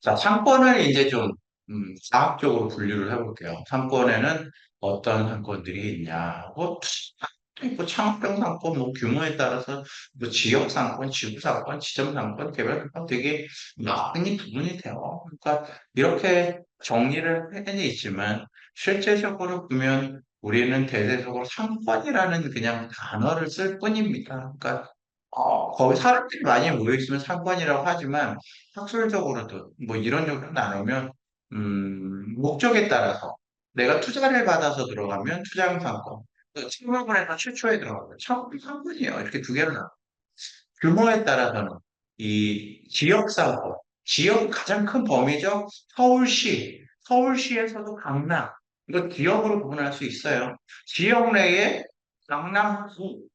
자, 상권을 이제 좀 과학적으로 분류를 해볼게요. 상권에는 어떤 상권들이 있냐. 뭐, 뭐 창업형 상권, 뭐 규모에 따라서 뭐 지역 상권, 지구 상권, 지점 상권, 개별 상권 되게 많이 구분이 돼요. 그러니까 이렇게 정리를 해는 있지만 실제적으로 보면 우리는 대대적으로 상권이라는 그냥 단어를 쓸 뿐입니다. 그러니까 거기 사람들이 많이 모여있으면 상권이라고 하지만 학술적으로도 뭐 이런 식으로 나누면 목적에 따라서 내가 투자를 받아서 들어가면 투자형 상권, 또 창업을 해서 최초에 들어가면 창업 상권이에요. 이렇게 두 개로 나눠. 규모에 따라서는 이 지역 상권, 지역 가장 큰 범위죠. 서울시에서도 강남, 이거 지역으로 구분할 수 있어요. 지역 내에 강남구는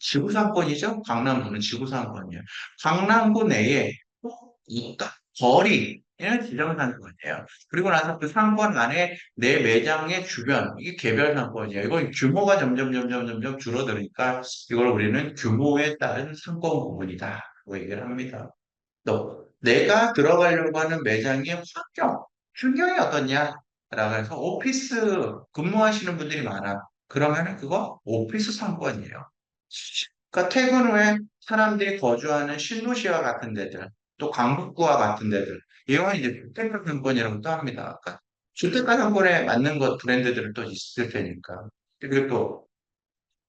지구상권이죠. 강남구는 지구상권이에요. 강남구 내에 또 있다. 거리는 지정상권이에요. 그리고 나서 그 상권 안에 내 매장의 주변, 이게 개별상권이에요. 이거 규모가 점점 줄어드니까 이걸 우리는 규모에 따른 상권 구분이다. 고 얘기를 합니다. 또 내가 들어가려고 하는 매장의 환경이 어떻냐? 라고 해서 오피스 근무하시는 분들이 많아. 그러면은 그거 오피스 상권이에요. 그러니까 퇴근 후에 사람들이 거주하는 신도시와 같은 데들, 또 강북구와 같은 데들, 이건 이제 주택가 상권이라고 또 합니다. 그러니까 주택가 상권에 맞는 것 브랜드들은 또 있을 테니까. 그리고 또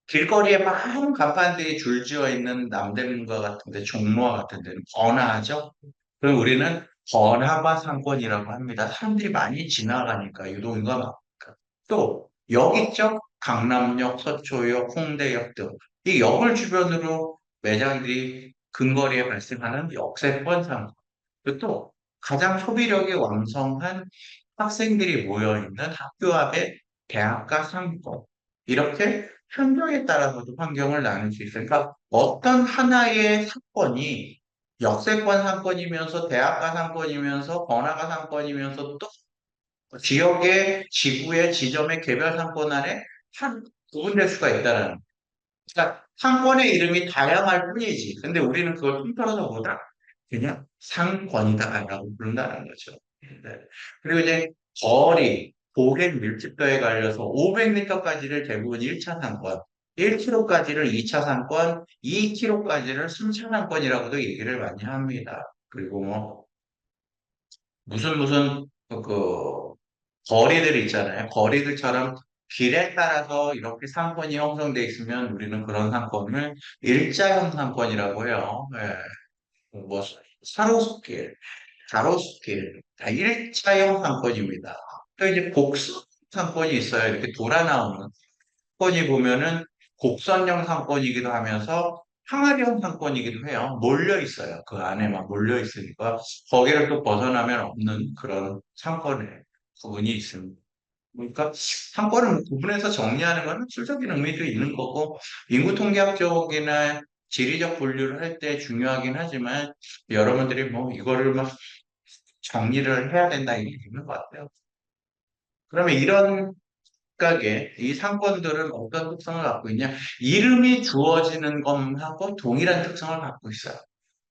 길거리에 많은 간판들이 줄지어 있는 남대문과 같은 데, 종로와 같은 데는 번화하죠. 그럼 우리는 번화가 상권이라고 합니다. 사람들이 많이 지나가니까 유동인구가 많으니까. 또 역 있죠? 강남역, 서초역, 홍대역 등. 이 역을 주변으로 매장들이 근거리에 발생하는 역세권 상권. 그리고 또 가장 소비력이 왕성한 학생들이 모여있는 학교 앞에 대학가 상권. 이렇게 환경에 따라서도 환경을 나눌 수 있어요. 그러니까 어떤 하나의 사건이 역세권 상권이면서 대학가 상권이면서 번화가 상권이면서 또 지역의 지구의 지점의 개별 상권 안에 한 구분될 수가 있다는. 그러니까 상권의 이름이 다양할 뿐이지. 근데 우리는 그걸 통틀어서 보다 그냥 상권이다라고 부른다는 거죠. 네. 그리고 이제 거리, 고객 밀집도에 갈려서 500m까지를 대부분 1차 상권, 1km까지를 2차 상권, 2km까지를 3차 상권이라고도 얘기를 많이 합니다. 그리고 뭐 무슨 거리들 있잖아요. 거리들처럼 길에 따라서 이렇게 상권이 형성돼 있으면 우리는 그런 상권을 일자형 상권이라고 해요. 예. 뭐 사로수길, 가로수길 다 일자형 상권입니다. 또 이제 곡선 상권이 있어요. 이렇게 돌아 나오는 상권이 보면은 곡선형 상권이기도 하면서 항아리형 상권이기도 해요. 몰려 있어요. 그 안에만 몰려 있으니까 거기를 또 벗어나면 없는 그런 상권의 부분이 있습니다. 그러니까 상권을 뭐 구분해서 정리하는 건 학술적인 의미도 있는 거고 인구 통계학적이나 지리적 분류를 할 때 중요하긴 하지만 여러분들이 뭐 이거를 막 정리를 해야 된다 이게 있는 것 같아요. 그러면 이런 각각의 이 상권들은 어떤 특성을 갖고 있냐? 이름이 주어지는 것하고 동일한 특성을 갖고 있어요.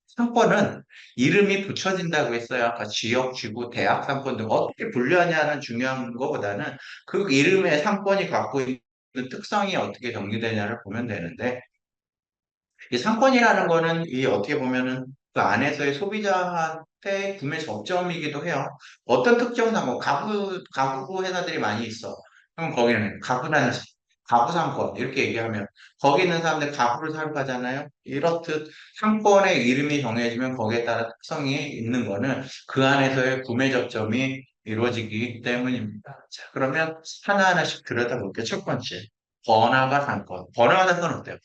상권은 이름이 붙여진다고 했어요. 아까 지역, 지구, 대학 상권 등 어떻게 분류하냐는 중요한 것보다는 그 이름의 상권이 갖고 있는 특성이 어떻게 정리되냐를 보면 되는데 이 상권이라는 거는 이 어떻게 보면은 그 안에서의 소비자한테 구매 접점이기도 해요. 어떤 특정 상권, 가구 회사들이 많이 있어. 그럼 거기는 가구 상권 이렇게 얘기하면 거기 있는 사람들 가구를 사러 가잖아요. 이렇듯 상권의 이름이 정해지면 거기에 따라 특성이 있는 거는 그 안에서의 구매 접점이 이루어지기 때문입니다. 자, 그러면 하나하나씩 들여다볼게요. 첫 번째, 번화가 상권. 번화가 상권 어때요?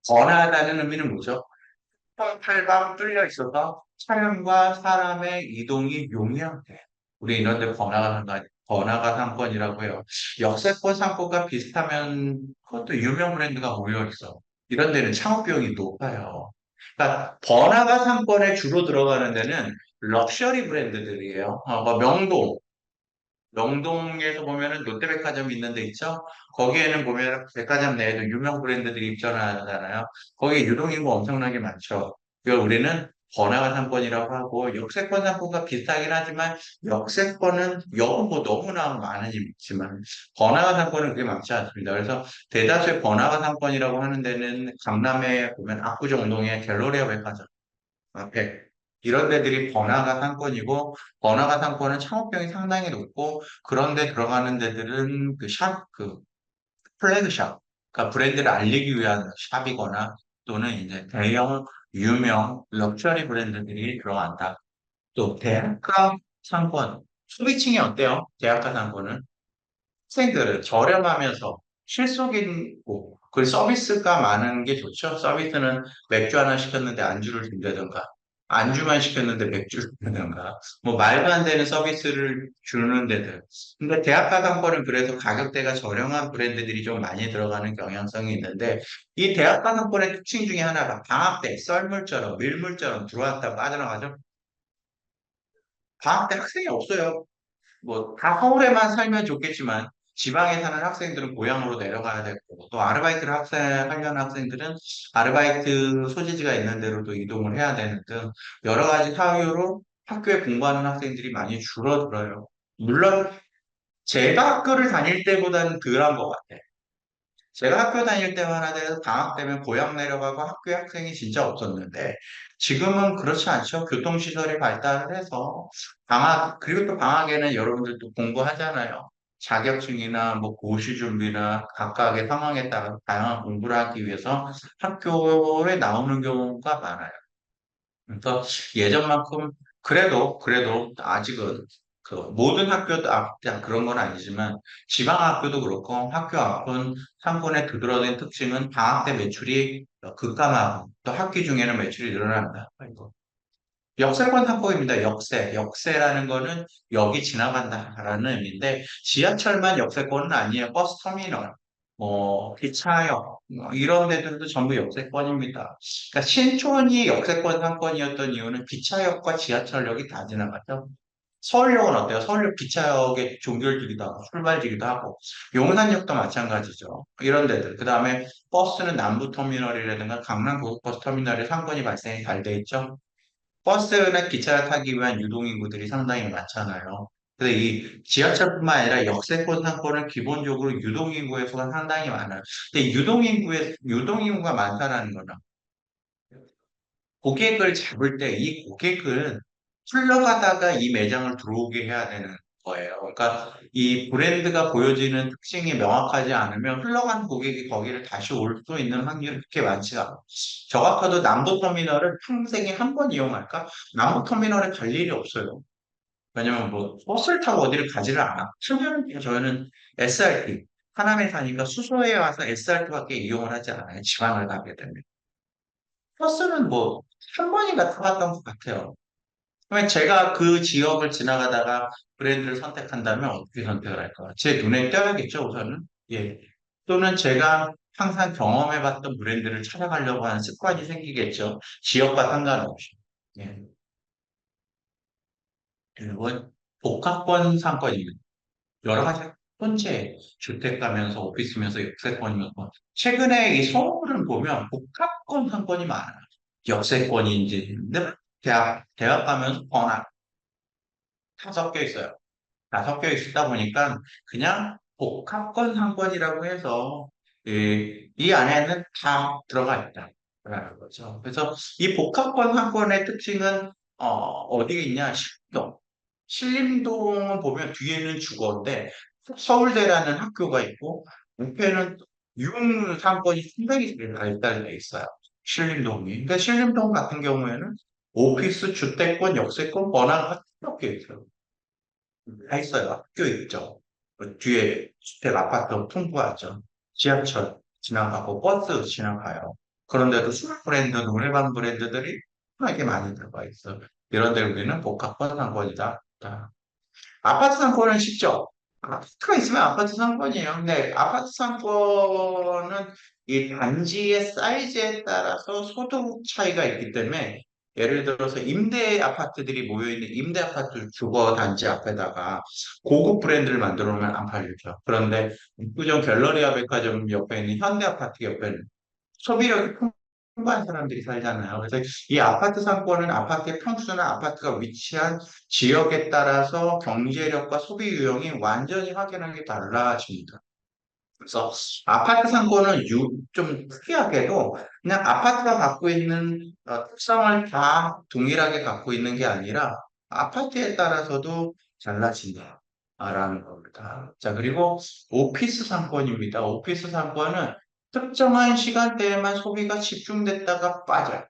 번화하다는 의미는 뭐죠? 팔방 뚫려 있어서 차량과 사람의 이동이 용이하게. 우리 이런 데 번화가 상권이라고 해요. 역세권 상권과 비슷하면 그것도 유명 브랜드가 모여 있어. 이런 데는 창업 비용이 높아요. 그러니까 번화가 상권에 주로 들어가는 데는 럭셔리 브랜드들이에요. 뭐 명동에서 보면은 롯데백화점 있는 데 있죠? 거기에는 보면 백화점 내에도 유명 브랜드들이 입점하잖아요. 거기에 유동인구 엄청나게 많죠. 그걸 우리는 번화가 상권이라고 하고 역세권 상권과 비슷하긴 하지만 역세권은 역은 뭐 너무나 많은 있지만 번화가 상권은 그게 많지 않습니다. 그래서 대다수의 번화가 상권이라고 하는 데는 강남에 보면 압구정동의 갤러리아 백화점 앞에 이런 데들이 번화가 상권이고 번화가 상권은 창업비용이 상당히 높고 그런데 들어가는 데들은 그 플래그샵, 그러니까 브랜드를 알리기 위한 샵이거나 또는 이제 대형 유명 럭셔리 브랜드들이 들어간다. 또 대학가 상권, 소비층이 어때요? 대학가 상권은 학생들은 저렴하면서 실속있고 그리고 서비스가 많은 게 좋죠. 서비스는 맥주 하나 시켰는데 안주를 준다든가 안주만 시켰는데 맥주를 준다든가 뭐 말도 안 되는 서비스를 주는 데들. 근데 대학가 상권은 그래서 가격대가 저렴한 브랜드들이 좀 많이 들어가는 경향성이 있는데 이 대학가 상권의 특징 중에 하나가 방학 때 썰물처럼 밀물처럼 들어왔다 빠져나가죠. 방학 때 학생이 없어요. 뭐, 다 서울에만 살면 좋겠지만, 지방에 사는 학생들은 고향으로 내려가야 되고, 또 아르바이트를 하려는 학생들은 아르바이트 소재지가 있는 데로도 이동을 해야 되는 등, 여러 가지 사유로 학교에 공부하는 학생들이 많이 줄어들어요. 물론, 제가 학교를 다닐 때보다는 덜한 것 같아요. 제가 학교 다닐 때만 하더라도 방학 때면 고향 내려가고 학교에 학생이 진짜 없었는데 지금은 그렇지 않죠. 교통시설이 발달을 해서 그리고 또 방학에는 여러분들도 공부하잖아요. 자격증이나 뭐 고시 준비나 각각의 상황에 따라 다양한 공부를 하기 위해서 학교에 나오는 경우가 많아요. 그래서 예전만큼 그래도 아직은 그 모든 학교도 그냥 그런 건 아니지만 지방 학교도 그렇고 학교 앞은 상권의 두드러진 특징은 방학 때 매출이 급감하고 또 학기 중에는 매출이 늘어난다. 이거. 역세권 상권입니다. 역세라는 거는 역이 지나간다라는 의미인데 지하철만 역세권은 아니에요. 버스 터미널, 기차역 이런 데들도 전부 역세권입니다. 그러니까 신촌이 역세권 상권이었던 이유는 기차역과 지하철역이 다 지나가죠. 서울역은 어때요? 서울역 기차역에 종결지기도 하고 출발지기도 하고 용산역도 마찬가지죠. 이런 데들. 그 다음에 버스는 남부터미널이라든가 강남 고속버스 터미널에 상권이 발생이 잘 돼 있죠. 버스나 기차를 타기 위한 유동인구들이 상당히 많잖아요. 근데 이 지하철뿐만 아니라 역세권 상권은 기본적으로 유동인구의 수가 상당히 많아요. 근데 유동인구가 많다라는 거는 고객을 잡을 때 이 고객은 흘러가다가 이 매장을 들어오게 해야 되는 거예요. 그러니까 이 브랜드가 보여지는 특징이 명확하지 않으면 흘러간 고객이 거기를 다시 올 수 있는 확률이 그렇게 많지가 않아요. 저 같아도 남부터미널을 평생에 한 번 이용할까? 남부터미널에 갈 일이 없어요. 왜냐면 뭐 버스를 타고 어디를 가지를 않아. 저희는 SRT, 하남에 사니까 수서에 와서 SRT밖에 이용을 하지 않아요. 지방을 가게 되면. 버스는 뭐 한 번인가 타봤던 것 같아요. 그러면 제가 그 지역을 지나가다가 브랜드를 선택한다면 어떻게 선택을 할까? 제 눈에 띄어야겠죠, 우선은. 예. 또는 제가 항상 경험해봤던 브랜드를 찾아가려고 하는 습관이 생기겠죠. 지역과 상관없이. 예. 그리고 복합권 상권입니다. 여러 가지 현재 주택가면서 오피스면서 역세권이면서 최근에 이 서울을 보면 복합권 상권이 많아요. 역세권인지 근데 대학 가면서 번화 다 섞여 있어요. 다 섞여 있다 보니까 그냥 복합권 상권이라고 해서 이 안에는 다 들어가 있다라는 거죠. 그래서 이 복합권 상권의 특징은 어디에 있냐? 신림동. 신림동은 보면 뒤에는 주거인데 서울대라는 학교가 있고 옆에는 상권이 상당히 발달돼 있어요. 신림동이. 그러니까 신림동 같은 경우에는 오피스, 주택권, 역세권, 번화가 섞여 있어요. 다 있어요. 학교 있죠. 그 뒤에 주택 아파트 풍부하죠. 지하철 지나가고 버스 지나가요. 그런데도 술 브랜드, 노래방 브랜드들이 편하게 많이 들어가 있어. 이런 데 우리는 복합권 상권이다. 자, 아파트 상권은 쉽죠. 아파트가 있으면 아파트 상권이에요. 근데 아파트 상권은 이 단지의 사이즈에 따라서 소득 차이가 있기 때문에 예를 들어서 임대 아파트들이 모여있는 임대 아파트 주거 단지 앞에다가 고급 브랜드를 만들어 놓으면 안 팔리죠. 그런데 압구정 갤러리아 백화점 옆에 있는 현대 아파트 옆에는 소비력이 일반 사람들이 살잖아요. 그래서 이 아파트 상권은 아파트의 평수나 아파트가 위치한 지역에 따라서 경제력과 소비 유형이 완전히 확연하게 달라집니다. 그래서 아파트 상권은 좀 특이하게도 그냥 아파트가 갖고 있는 특성을 다 동일하게 갖고 있는 게 아니라 아파트에 따라서도 달라진다라는 겁니다. 자, 그리고 오피스 상권입니다. 오피스 상권은 특정한 시간대에만 소비가 집중됐다가 빠져요.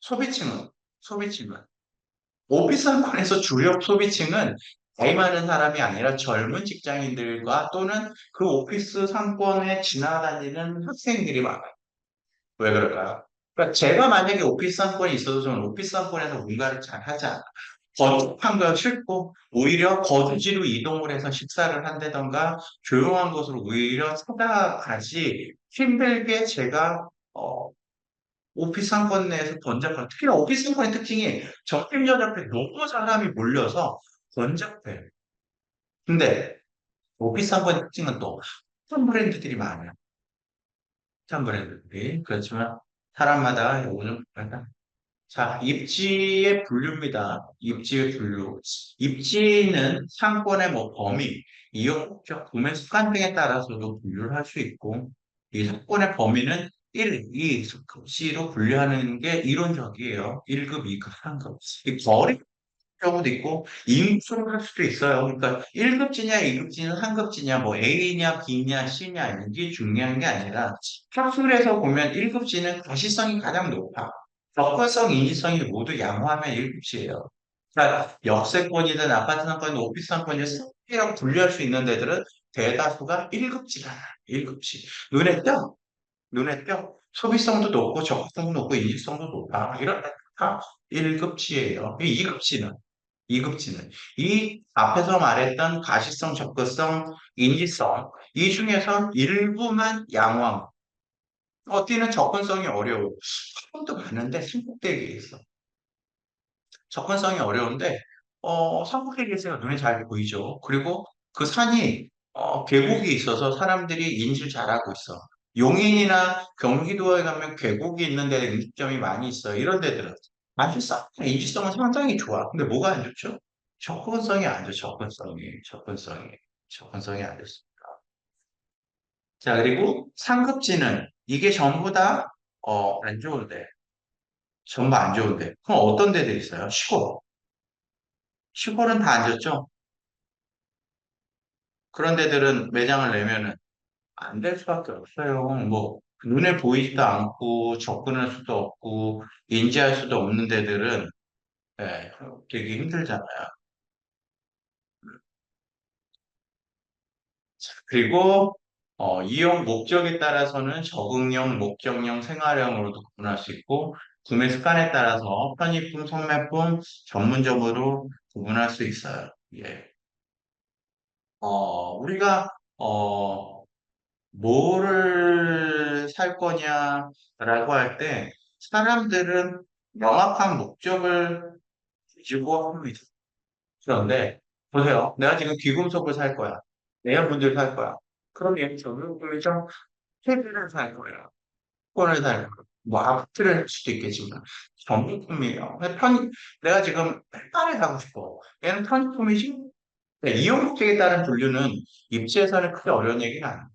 소비층은, 소비층은. 오피스 상권에서 주력 소비층은 나이 많은 사람이 아니라 젊은 직장인들과 또는 그 오피스 상권에 지나다니는 학생들이 많아요. 왜 그럴까요? 그러니까 제가 만약에 오피스 상권이 있어도 저는 오피스 상권에서 뭔가를 잘 하지 않아요. 거룩한 거 싫고 오히려 거주지로 이동을 해서 식사를 한다던가 조용한 곳으로 오히려 찾아가지 힘들게 제가 오피스 상권 내에서 번잡한 특히나 오피스 상권의 특징이 적임자 앞에 너무 사람이 몰려서 번잡해요. 근데 오피스 상권의 특징은 또 한 브랜드들이 많아요. 한 브랜드들이. 그렇지만 사람마다 요즘 자, 입지의 분류입니다. 입지의 분류. 입지는 상권의 뭐 범위, 이용 목적, 구매 습관 등에 따라서도 분류를 할 수 있고, 이 상권의 범위는 1, 2, 급지로 분류하는 게 이론적이에요. 1급, 2급, 3급. 이 거리 경우도 있고, 인수를 할 수도 있어요. 그러니까 1급지냐, 2급지냐, 3급지냐, 뭐 A냐, B냐, C냐, 이게 중요한 게 아니라, 학술에서 보면 1급지는 가시성이 가장 높아. 접근성, 인지성이 모두 양호하면 1급지예요. 그러니까 역세권이든 아파트 상권이든 오피스 상권이든 상업이라고 분류할 수 있는 데들은 대다수가 1급지가 1급지. 눈에 띄어. 눈에 띄어. 소비성도 높고 적합성도 높고 인지성도 높아. 이런 데다 1급지예요. 2급지는 2급지는 이 앞에서 말했던 가시성, 접근성, 인지성 이 중에서 일부만 양호한 어디는 접근성이 어려워. 학원도 많은데 성폭대기에 있어. 접근성이 어려운데 성폭대기에서 눈에 잘 보이죠. 그리고 그 산이 계곡이 있어서 사람들이 인지를 잘하고 있어. 용인이나 경기도에 가면 계곡이 있는 데 음식점이 많이 있어요. 이런 데들은 인지성은 상당히 좋아. 근데 뭐가 안 좋죠? 접근성이 안 좋죠. 접근성이 안 좋습니다. 자, 그리고 상급지는 이게 전부 다 안 좋은데 전부 안 좋은데. 그럼 어떤 데들 있어요? 시골. 시골은 다 안 좋죠? 그런 데들은 매장을 내면은 안 될 수밖에 없어요. 뭐, 눈에 보이지도 않고, 접근할 수도 없고, 인지할 수도 없는 데들은, 예, 되게 힘들잖아요. 그리고, 이용 목적에 따라서는 적응형, 목적형, 생활형으로도 구분할 수 있고, 구매 습관에 따라서 편의품, 소매품, 전문점으로 구분할 수 있어요. 예. 우리가, 뭐를 살 거냐라고 할 때 사람들은 명확한 목적을 가지고 합니다. 그런데 보세요. 내가 지금 귀금속을 살 거야. 내연분들 살 거야. 그럼 얘는 전문금이죠. 세제를 살 거야. 권을 살 거야. 뭐 아파트를 할 수도 있겠지만 전문금이에요. 내가 지금 백화를 사고 싶어. 얘는 편의품이지. 네, 이용 목적에 따른 분류는 입지에서는 크게 어려운 얘기는 아닙니다.